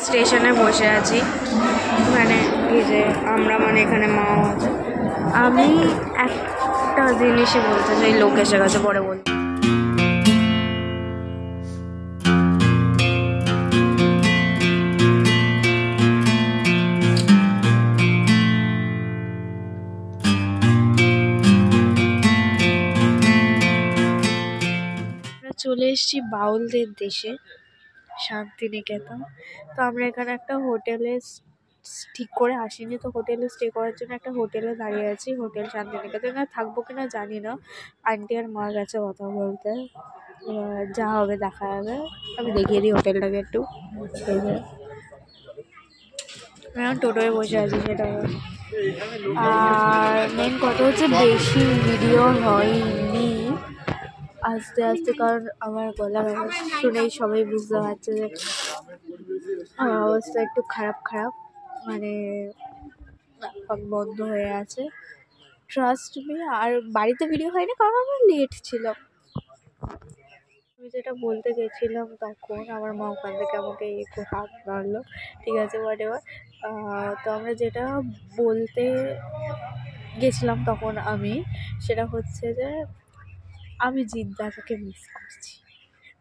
স্টেশনে বসে আছি, মানে এই যে আমরা, মানে এখানে মাও আছে। আমি একটা জিনিসই বলতে চাই, লোক এসে গেছে, পরে বলতে। চলে এসেছি বাউলদের দেশে, শান্তিনিকেতন। তো আমরা এখানে একটা হোটেলে ঠিক করে আসিনি, তো হোটেলে স্টে করার জন্য একটা হোটেলে দাঁড়িয়ে আছি, হোটেল শান্তিনিকেতন। এখানে থাকবো কিনা জানি না, আন্টি আর মা গেছে কথা বলতে, যা হবে দেখা যাবে। আমি দেখিয়ে দিই হোটেলটাকে একটু। এখন টোটোয় বসে আছি, সেটা। আর মেন কথা হচ্ছে বেশি ভিডিও হয়নি আস্তে আস্তে, কারণ আমার গলার আওয়াজ শুনেই সবাই বুঝতে পারছে যে আমার অবস্থা একটু খারাপ, মানে বন্ধ হয়ে আছে, ট্রাস্ট মি। আর বাড়িতে ভিডিও হয়নি কারণ আমার লেট ছিল। আমি যেটা বলতে গেছিলাম তখন আমার মা ওখান থেকে আমাকে একটু হাত মারলো, ঠিক আছে, হোয়াট এভার। তো আমরা যেটা বলতে গেছিলাম তখন আমি, সেটা হচ্ছে যে আমি জিদ্দাকে মিস করছি,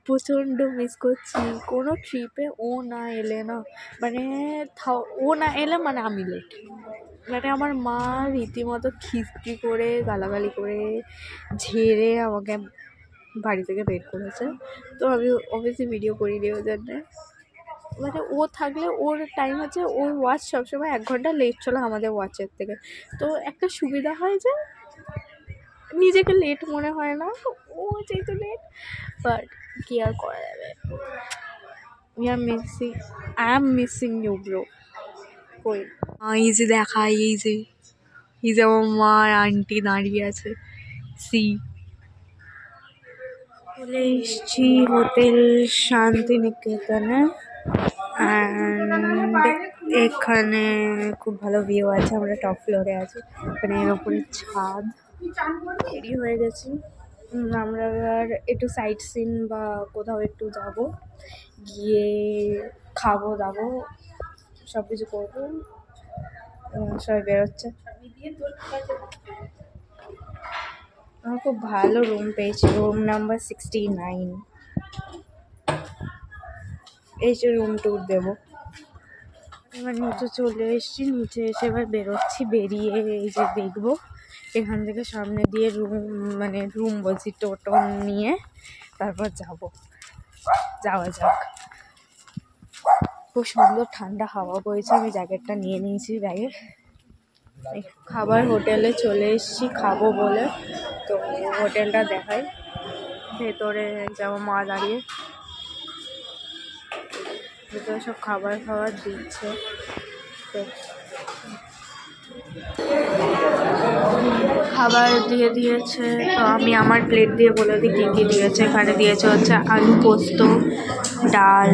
প্রচণ্ড মিস করছি। কোনো ট্রিপে ও না এলে না, মানে ও না এলে মানে আমি লেট, মানে আমার মা রীতিমতো খিস্তি করে গালাগালি করে ঝেড়ে আমাকে বাড়ি থেকে বের করেছে। তো আমি অবভিয়াসলি ভিডিও করিনি ওর জন্যে, মানে ও থাকলে ওর টাইম হচ্ছে, ওর ওয়াচ সবসময় 1 ঘন্টা লেট চলে আমাদের ওয়াচের থেকে। তো একটা সুবিধা হয় যে নিজেকে লেট মনে হয় না, ও যেহেতু লেট, বাট কি আর করা যাবে। I am missing you bro. কই এই যে দেখাই, এই যে আমার মা আর আন্টি দাঁড়িয়ে আছে। চলে এসছি হোটেল শান্তিনিকেতনে, অ্যান্ড এখানে খুব ভালো ভিউ আছে, আমরা টপ ফ্লোরে আছি, মানে এর ওপরে ছাদ। রেডি হয়ে গেছি, আমরা এবার একটু সাইট সিন বা কোথাও একটু যাব, গিয়ে খাবো দাবো, সব কিছু করবো। সবাই বেরোচ্ছে। আমার খুব ভালো রুম পেয়েছি, রুম নাম্বার 69। এই যে রুম ট্যুর দেবো। এবার নিচে চলে এসেছি, নিচে এসে এবার বেরোচ্ছি, বেরিয়ে এই যে দেখবো এখান থেকে সামনে দিয়ে রুম বলছি, টোটো নিয়ে তারপর যাওয়া যাক। খুব সুন্দর ঠান্ডা হাওয়া বইছে, আমি জ্যাকেটটা নিয়ে নিয়েছি ব্যাগে। খাবার হোটেলে চলে এসেছি খাবো বলে, তো হোটেলটা দেখাই। ভেতরে যাবো, মা দাঁড়িয়ে, ভেতরে সব খাবার দিচ্ছে। তো খাবার দিয়েছে, তো আমি আমার প্লেট দিয়ে বলে দিই কী কী দিয়েছে। এখানে দিয়েছে হচ্ছে আলু পোস্ত, ডাল,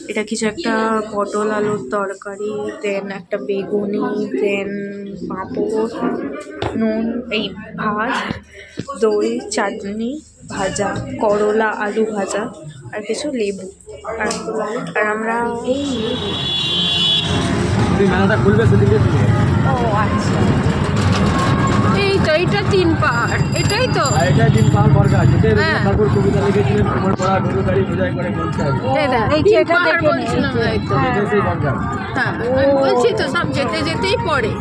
এটা কিছু একটা পটল আলুর তরকারি, দেন একটা বেগুনি, দেন পাঁপড়, নুন, এই ভাত, দই, চাটনি, ভাজা, করলা আলু ভাজা, আর কিছু লেবু। আর আমরা ও আচ্ছা, এই তো এটা 3 পাহাড়, এটাই তো, এটা 3 পাহাড় বর্গা, যেটা তারপর কবিতা লিখেছিলেন তোমার পড়া গুরু গাড়ি বোঝাই করে বলতে হবে। এই যে এটা দেখে বলছিলাম, এই তো এটাই বর্গা। হ্যাঁ আমি বলছি তো, সব যেতেই পড়ে।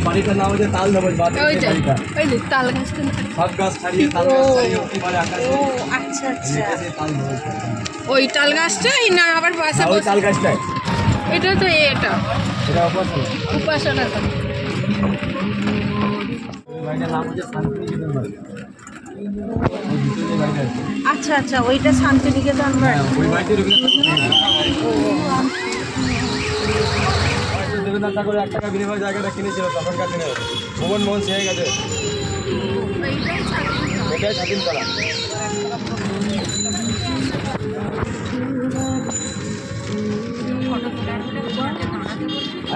বাড়িটার নাম হচ্ছে তাল ধবল, ওই যে তাল গাছটা, সব গাছ ছাড়িয়ে তাল গাছ ছাড়িয়ে ওইবারে আকাশে। ও আচ্ছা আচ্ছা, তাল ধবল, ওই তাল গাছটা, এই না আবার পাশে ওই তাল গাছটা, এটা তো এটা উপাসনা করে। বাড়িটার নাম হচ্ছে শান্তিনিকেতন বাড়ি। আচ্ছা আচ্ছা, ওইটা শান্তিনিকেতন বাড়ি, ওই বাড়িতে রবীন্দ্রনাথ ঠাকুর 1 টাকা বিনিময় জায়গাটা কিনেছিল তখনকার দিনে, ভুবন মোহন সিং গেছে, এটাই স্বাধীন করা।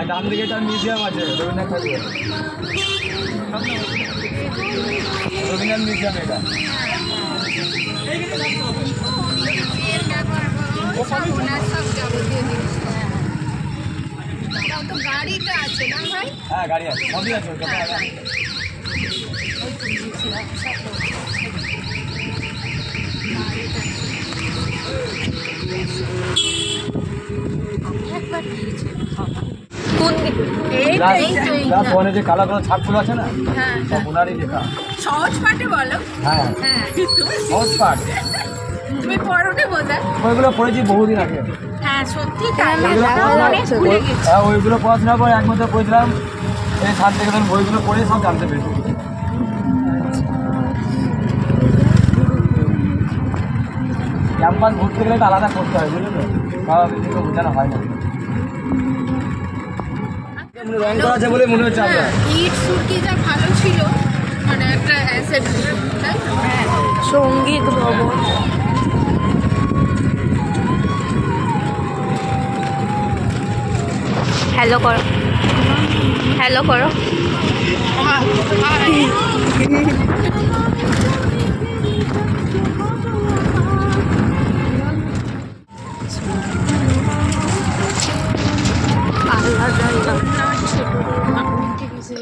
ডান দিকে একটা মিউজিয়াম আছে রবীন্দ্রনাথ ঠাকুরের। রবীন্দ্রনাথ মিউজিয়াম এটা। গাড়িটা আছে না ভাই? হ্যাঁ গাড়ি আছে, সবই আছে। কোন দিকে? যে কালো কালো ছাপগুলো আছে না, সব ওনারই লেখা। সহজ পাঠে বলো। হ্যাঁ সহজ পাঠ। তুমি পড়োনি বোঝা? ওইগুলো পড়েছি বহুদিন আগে। হ্যাঁ সত্যি তাই। হ্যাঁ ওইগুলো পড়াশোনার পর এক বছর পড়েছিলাম। এই শান্তিনিকেতন বইগুলো পড়ে সব জানতে পেরেছি। ক্যাম্পাস ঘুরতে গেলে তো আলাদা করতে হয়, বুঝলি তো, সব এদিকে বোঝানো হয় না। রং করা আছে বলে মনে হচ্ছে আমরা। ইট সুরকি যা ভালো ছিল, মানে একটা অ্যাসেট, তাই না? সঙ্গীত ভবন। হ্যালো করো, হ্যালো করো।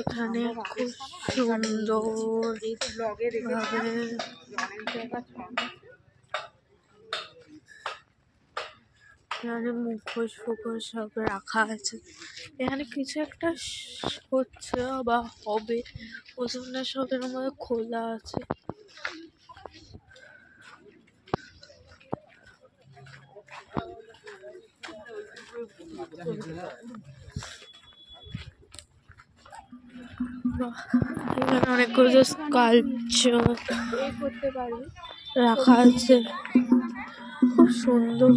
এখানে খুব সুন্দর এখানে মুখোশ ফুখোশ সব রাখা আছে। এখানে কিছু একটা হচ্ছে বা হবে, ওই জন্য সবের মধ্যে খোলা আছে। এখানে অনেকগুলো স্কাল্পচার রাখা আছে, খুব সুন্দর।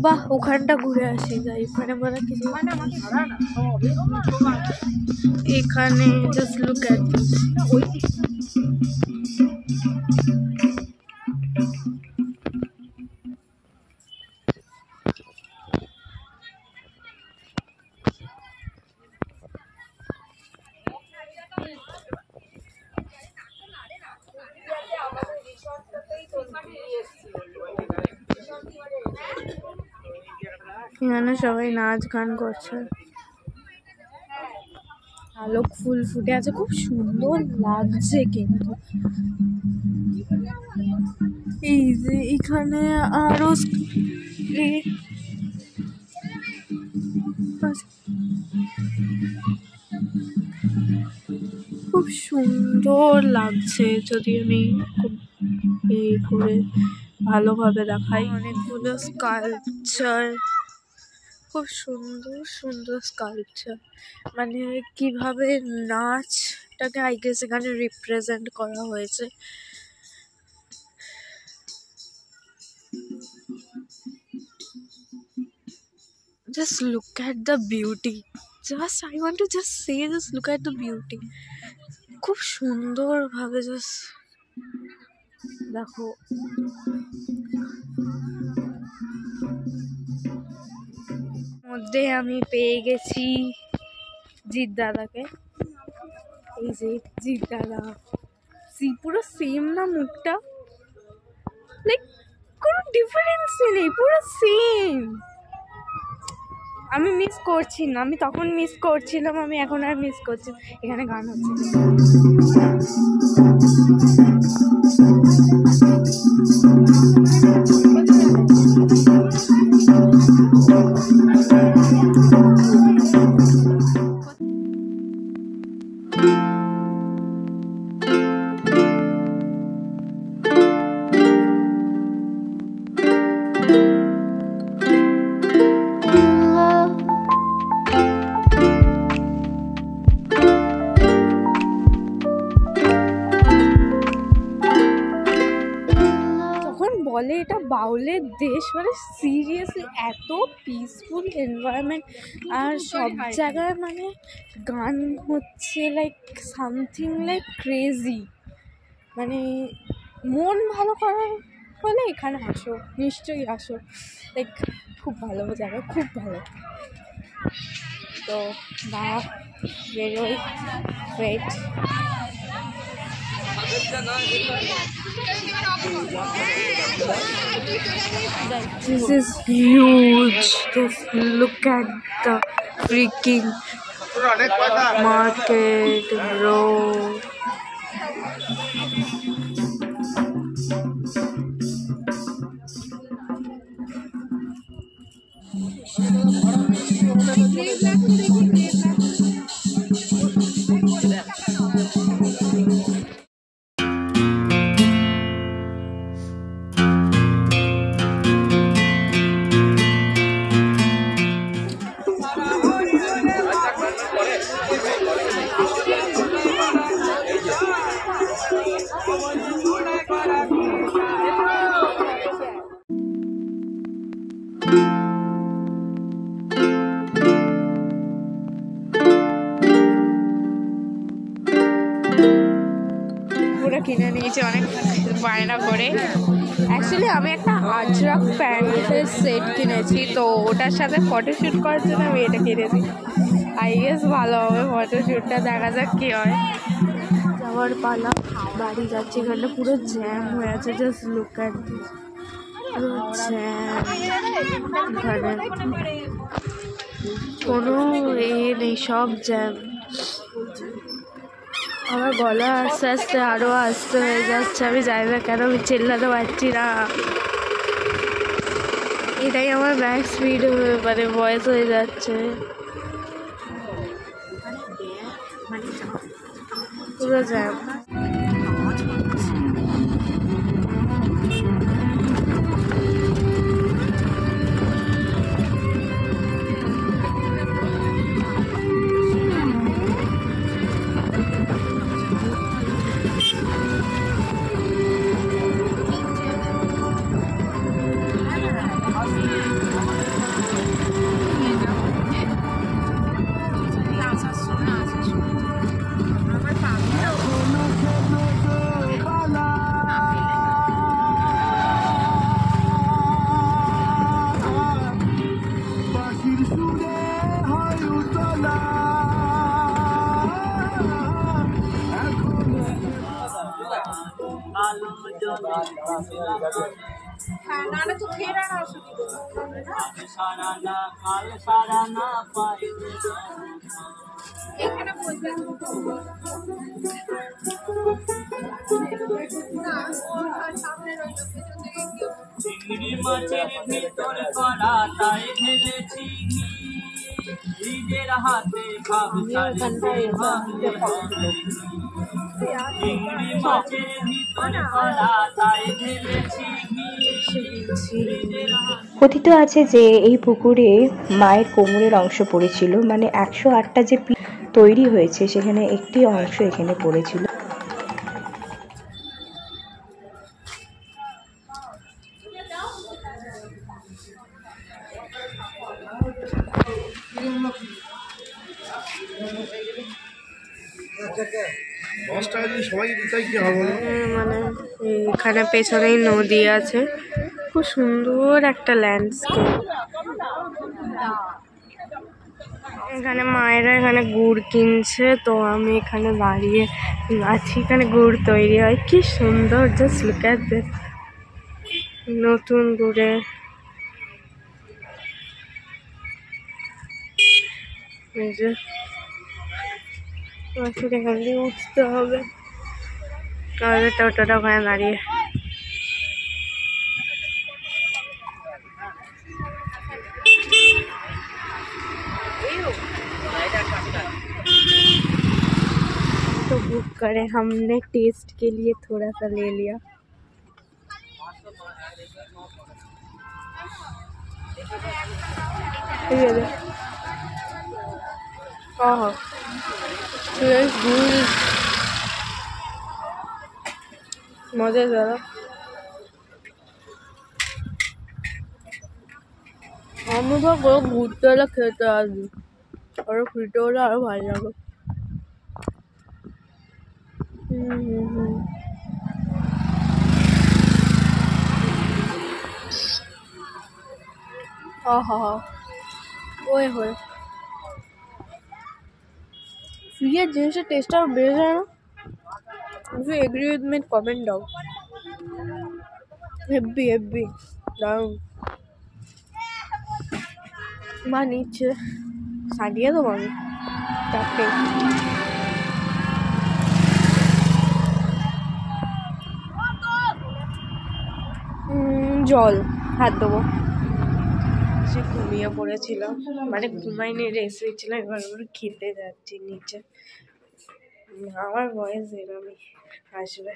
বাহ, ওখানটা ঘুরে আসি, যাই ওখানে বলা কিছু। এখানে জাস্ট লুক এট দিস। এখানে সবাই নাচ গান করছে, আলোক ফুল ফুটে আছে, খুব সুন্দর লাগছে। কিন্তু এই যে এখানে আরো খুব সুন্দর লাগছে। যদি আমি খুব করে ভালোভাবে দেখাই, অনেকগুলো স্কাল্পচার, খুব সুন্দর সুন্দর স্কাল্পচার, মানে কিভাবে নাচটাকে আই গেস এখানে রিপ্রেজেন্ট করা হয়েছে। Just look at the beauty. I want to just say this, look at the beauty. খুব সুন্দর ভাবে জাস্ট দেখো। মধ্যে আমি পেয়ে গেছি জিৎ দাদাকে। এই যে জিৎ দাদা, পুরো সেম না মুখটা, লাইক কোনো ডিফারেন্স নেই, পুরো সেম। আমি মিস করছি না, আমি তখন মিস করছিলাম, আমি এখন আর মিস করছি। এখানে গান হচ্ছে। বলে এটা বাউলের দেশ, মানে সিরিয়াসলি এত পিসফুল এনভায়রনমেন্ট, আর সব জায়গায় মানে গান হচ্ছে, লাইক সামথিং লাইক ক্রেজি। মানে মন ভালো করার হলে এখানে আসো, নিশ্চয়ই আসো, লাইক খুব ভালো জায়গা, খুব ভালো। তো বা বেরোই, wait. This is huge. Just look at the freaking market, bro. পুরো কিনে নিয়েছি অনেক বায়না করে। অ্যাকচুয়ালি আমি একটা আজরাক প্যান্টের সেট কিনেছি, তো ওটার সাথে ফটোশ্যুট করার জন্য আমি এটা কিনেছি। আই গেস ভালো হবে ফটোশ্যুটটা, দেখা যাক কী হয়। যাওয়ার পালা, বাড়ি যাচ্ছি, এখানে পুরো জ্যাম হয়ে আছে। জাস্ট লুক অ্যাট দিস, পুরো জ্যাম। এখানে কোনো নেই, সব জ্যাম। আমার গলা আস্তে আস্তে আরও আস্তে হয়ে যাচ্ছে, আমি জানি না কেন আমি চেল্লাতে পারছি না। এটাই আমার ম্যাক্স স্পিড মানে ভয়েস হয়ে যাচ্ছে, পুরো জ্যাম। চিংড়ি মাছের ভিতর করা তাই ঢেলেছি নিজের হাতে চিংড়ি মাছের ভিতর করা তাই ঢেলেছি। কথিত আছে যে এই পুকুরে মায়ের কোমরের অংশ পড়েছিল, মানে 108টা যে তৈরি হয়েছে সেখানে একটি অংশ এখানে পড়েছিল। মানে এখানে পেছনেই নদী আছে, খুব সুন্দর একটা ল্যান্ডস্কেপ। এখানে মায়েরা এখানে গুড় কিনছে, তো আমি এখানে দাঁড়িয়ে আছি। এখানে গুড় তৈরি হয়, কি সুন্দর, জাস্ট লুক এট দিস। নতুন গুড়ে এই যে এখান দিয়ে উঠতে হবে, আমাদের টোটোটা ওখানে দাঁড়িয়ে। तो बुक करे हमने, टेस्ट के लिए थोड़ा सा ले लिया। मजे ज़्यादा আমি তো কোনো ঘুরতে হলে খেতে আসবি, আরো ফিরতে হলে আরো ভালো লাগে। আহা ওই হয়ে ফ্রিয়ের জিনিসের টেস্টটা বেড়ে যায় না? If you agree with me comment দাও। হেব্বি হেব্বি দারুণ। মা নিচ্ছে, সারিয়ে দেবো আমি চারটে। জল হাত দেবো। সে ঘুমিয়ে পড়েছিলাম, মানে ঘুমাইনি, রেস্ট নিচ্ছিলাম, এবার আমরা খেতে যাচ্ছি নিচে। আমার বয়স এরমই আসবে,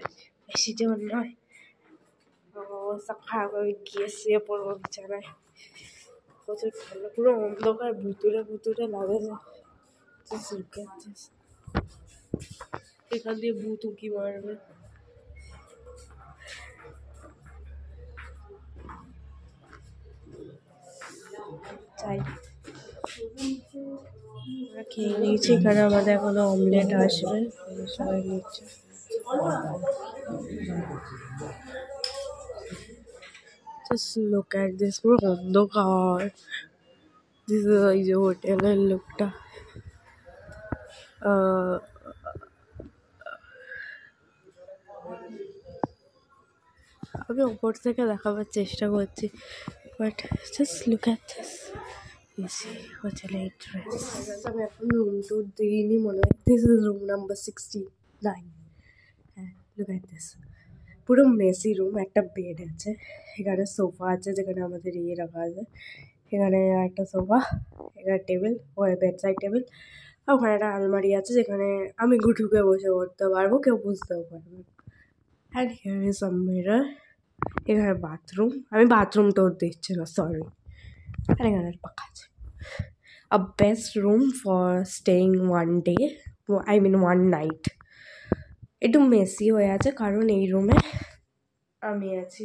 বেশি যেমন নয়। অবস্থা খারাপ, আমি গিয়ে শুয়ে পড়বো বিছানায়। প্রচুর ঠান্ডা, পুরো অন্ধকার, ভুতুরে ভুতুরে লাগে যে এখান দিয়ে ভূত উঁকি মারবে। চাই আমরা খেয়ে নিয়েছি, এখানে আমাদের এখনো অমলেট আসবে, সবাই নিচ্ছে। Just look at this, পুরো অন্ধকার। This is এই যে হোটেলের লোকটা। আমি ওপর থেকে দেখাবার চেষ্টা করছি, but just look at this. AC হোটেলের ড্রেস। আমি এখন রুম টুর দিইনি মনে হয়। This is room number 69। হ্যাঁ, লুক অ্যাট দিস। পুরো মেসি রুম। একটা বেড আছে, এখানে সোফা আছে যেখানে আমাদের ইয়ে রাখা আছে, এখানে একটা সোফা, এখানে টেবিল, ওই বেড সাইড টেবিল, আর ওখানে একটা আলমারি আছে যেখানে আমি ঢুকে বসে পড়তে পারবো, কেউ বুঝতেও পারবে। And here is a mirror. এখানে বাথরুম, আমি বাথরুম তো দিচ্ছি না, সরি। আর এখানে পাখা আছে। A best room for staying one day, I mean one night. একটু মেসি হয়ে আছে কারণ এই রুমে আমি আছি।